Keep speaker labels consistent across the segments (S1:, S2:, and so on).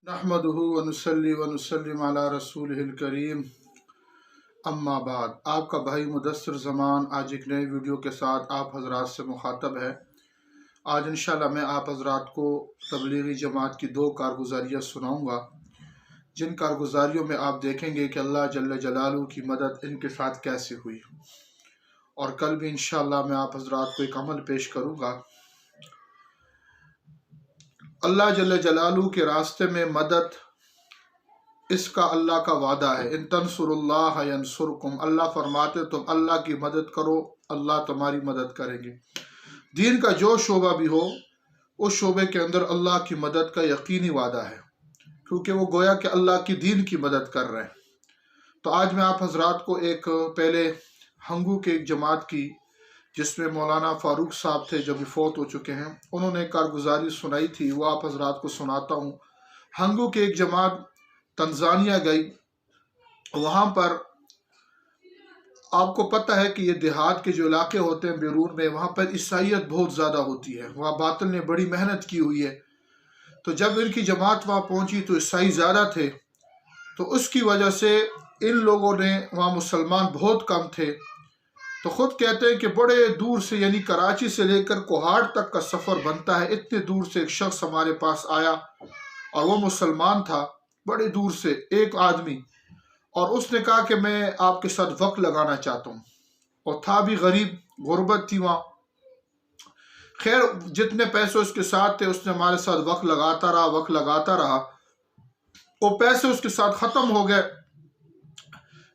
S1: नहमदुहु व नुसल्ली व नुसल्लिम अला रसूलिहिल करीम। अम्मा बाद। आपका भाई मुदस्सिर ज़मान आज एक नए वीडियो के साथ आप हज़रात से मुखातब है। आज इंशाअल्लाह मैं आप हज़रात को तबलीगी जमात की दो कारगुजारियाँ सुनाऊँगा, जिन कारगुजारियों में आप देखेंगे कि अल्लाह जल्ल जलालहू की मदद इनके साथ कैसे हुई। और कल भी इंशाअल्लाह मैं आप हज़रात को एक अमल पेश करूँगा। अल्लाह जल्ल जलालहू के रास्ते में मदद, इसका अल्लाह का वादा है। इन तंसुरुल्लाह यंसुरकुम, अल्लाह फरमाते तुम अल्लाह की मदद करो, अल्लाह तुम्हारी मदद करेंगे। दीन का जो शोबा भी हो, उस शोबे के अंदर अल्लाह की मदद का यकीनी वादा है, क्योंकि वो गोया कि अल्लाह की दीन की मदद कर रहे हैं। तो आज मैं आप हजरात को एक पहले हंगू के एक जमात की, जिसमें मौलाना फारूक साहब थे जो भी फौत हो चुके हैं, उन्होंने कारगुजारी सुनाई थी, वो आप हजरात को सुनाता हूँ। हंगू की एक जमात तंजानिया गई। वहाँ पर आपको पता है कि ये देहात के जो इलाके होते हैं बेरून में, वहाँ पर ईसाइयत बहुत ज़्यादा होती है। वहाँ बातिल ने बड़ी मेहनत की हुई है। तो जब इनकी जमात वहाँ पहुँची तो ईसाई ज़्यादा थे, तो उसकी वजह से इन लोगों ने, वहाँ मुसलमान बहुत कम थे, तो ख़ुद कहते हैं कि बड़े दूर से, यानी कराची से लेकर कोहाड़ तक का सफ़र बनता है। इतने दूर से एक शख्स हमारे पास आया और वो मुसलमान था, बड़े दूर से एक आदमी, और उसने कहा कि मैं आपके साथ वक्त लगाना चाहता हूँ। और था भी गरीब, गुर्बत थी वहाँ। खैर जितने पैसे उसके साथ थे, उसने हमारे साथ वक्त लगाता रहा। वो पैसे उसके साथ ख़त्म हो गए।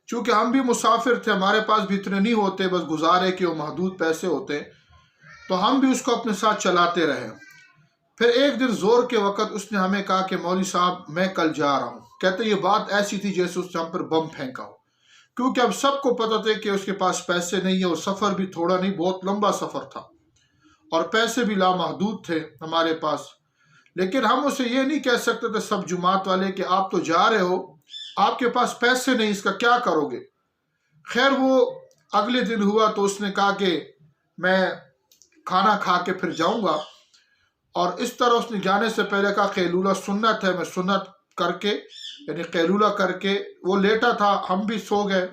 S1: चूँकि हम भी मुसाफिर थे, हमारे पास भी इतने नहीं होते, बस गुजारे के वो महदूद पैसे होते, तो हम भी उसको अपने साथ चलाते रहे। फिर एक दिन जोर के वक़्त उसने हमें कहा कि मौलवी साहब मैं कल जा रहा हूँ। कहते ये बात ऐसी थी जैसे उसने हम पर बम फेंका हो, क्योंकि अब सबको पता था कि उसके पास पैसे नहीं है, और सफ़र भी थोड़ा नहीं बहुत लंबा सफ़र था, और पैसे भी लामहदूद थे हमारे पास। लेकिन हम उसे ये नहीं कह सकते थे सब जुमात वाले कि आप तो जा रहे हो, आपके पास पैसे नहीं, इसका क्या करोगे। खैर वो अगले दिन हुआ तो उसने कहा कि मैं खाना खा के फिर जाऊंगा, और इस तरह उसने जाने से पहले कहा कैलूला सुन्नत है, मैं सुन्नत करके, यानी कैलूला करके वो लेटा था, हम भी सो गए।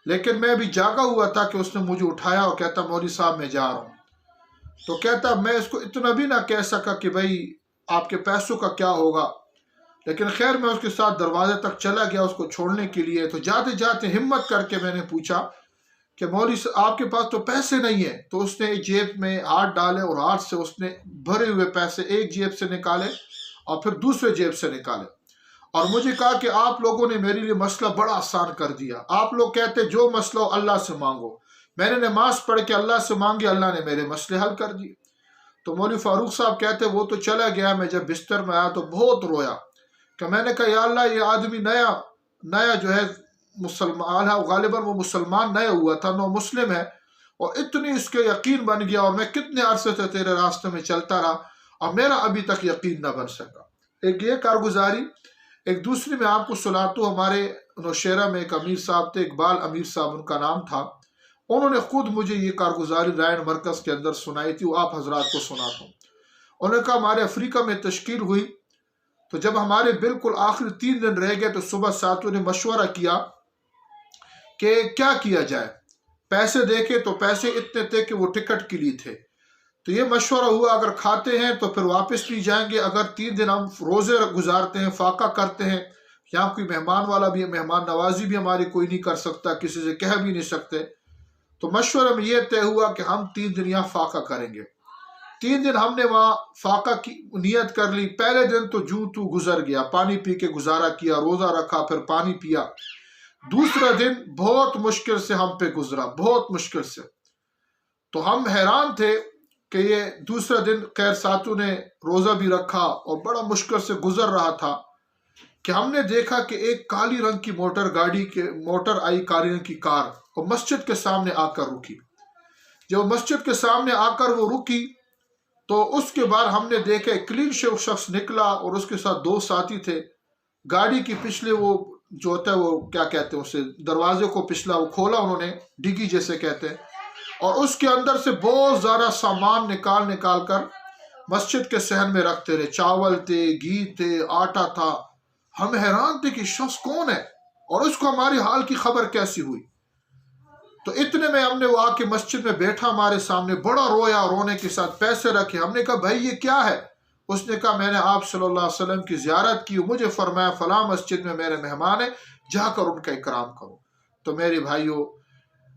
S1: लेकिन मैं भी जागा हुआ था कि उसने मुझे उठाया और कहता मौलवी साहब मैं जा रहा हूँ। तो कहता मैं इसको इतना भी ना कह सका कि भाई आपके पैसों का क्या होगा, लेकिन खैर मैं उसके साथ दरवाजे तक चला गया उसको छोड़ने के लिए। तो जाते जाते हिम्मत करके मैंने पूछा कि मौलवी आपके पास तो पैसे नहीं है। तो उसने जेब में हाथ डाले और हाथ से उसने भरे हुए पैसे एक जेब से निकाले और फिर दूसरे जेब से निकाले, और मुझे कहा कि आप लोगों ने मेरे लिए मसला बड़ा आसान कर दिया। आप लोग कहते जो मसला हो अल्लाह से मांगो, मैंने नमाज पढ़ के अल्लाह से मांगी, अल्लाह ने मेरे मसले हल कर दिए। तो मौलवी फारूक साहब कहते वो तो चला गया, मैं जब बिस्तर में आया तो बहुत रोया कि मैंने कहा या अल्लाह ये आदमी नया जो है मुसलमान है, गालिबन वो मुसलमान नया हुआ था, नो मुस्लिम है, और इतनी इसके यकीन बन गया, और मैं कितने अरसे से तेरे रास्ते में चलता रहा और मेरा अभी तक यकीन न बन सका। एक ये कारगुजारी। एक दूसरी में आपको सुनाता हूँ। हमारे नौशेरा में एक अमीर साहब थे, इकबाल अमीर साहब उनका नाम था। उन्होंने खुद मुझे ये कारगुजारी रायन मरकज़ के अंदर सुनाई थी, वो आप हजरात को सुनाता हूँ। उन्होंने कहा हमारे अफ्रीका में तश्कील हुई, तो जब हमारे बिल्कुल आखिरी 3 दिन रह गए तो सुबह साथियों ने मशवरा किया कि क्या किया जाए। पैसे देखे तो पैसे इतने थे कि वो टिकट के लिए थे। तो ये मशवरा हुआ अगर खाते हैं तो फिर वापस नहीं जाएंगे, अगर 3 दिन हम रोज़े गुजारते हैं, फाका करते हैं, यहाँ कोई मेहमान वाला भी है, मेहमान नवाजी भी हमारी कोई नहीं कर सकता, किसी से कह भी नहीं सकते। तो मशवरे में ये तय हुआ कि हम 3 दिन यहाँ फाका करेंगे। 3 दिन हमने वहाँ फाका की नियत कर ली। पहले दिन तो जूं तू गुजर गया, पानी पी के गुजारा किया, रोज़ा रखा, फिर पानी पिया। दूसरा दिन बहुत मुश्किल से हम पे गुजरा, बहुत मुश्किल से। तो हम हैरान थे कि ये दूसरा दिन खैर सातों ने रोज़ा भी रखा और बड़ा मुश्किल से गुजर रहा था कि हमने देखा कि एक काली रंग की मोटर आई, काली रंग की कार, और मस्जिद के सामने आकर रुकी। जब मस्जिद के सामने आकर वो रुकी तो उसके बाद हमने देखा क्लीन शेव शख्स निकला और उसके साथ 2 साथी थे। गाड़ी की पिछले वो जो होता है वो क्या कहते हैं उसे, दरवाजे को पिछला वो खोला उन्होंने, डिग्गी जैसे कहते हैं, और उसके अंदर से बहुत ज़्यादा सामान निकाल कर मस्जिद के सहन में रखते रहे। चावल थे, घी थे, आटा था, ہم حیران تھے کہ شخص کون ہے اور اس کو ہماری حال کی خبر کیسی ہوئی. تو اتنے میں ہم نے وہ آ کے مسجد میں بیٹھا ہمارے سامنے، بڑا رویا، رونے کے ساتھ پیسے رکھے. ہم نے کہا بھائی یہ کیا ہے؟ اس نے کہا میں نے آپ صلی اللہ علیہ وسلم کی زیارت کی، مجھے فرمایا فلاں مسجد میں میرے مہمان ہیں، جا کر ان کا اکرام کرو. تو میرے بھائیوں،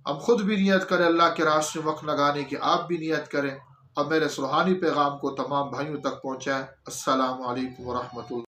S1: ہم خود بھی نیت کریں اللہ کے راستے میں وقت لگانے کی، آپ بھی نیت کریں اور میرے روحانی پیغام کو تمام بھائیوں تک پہنچائیں. السلام علیکم ورحمۃ اللہ.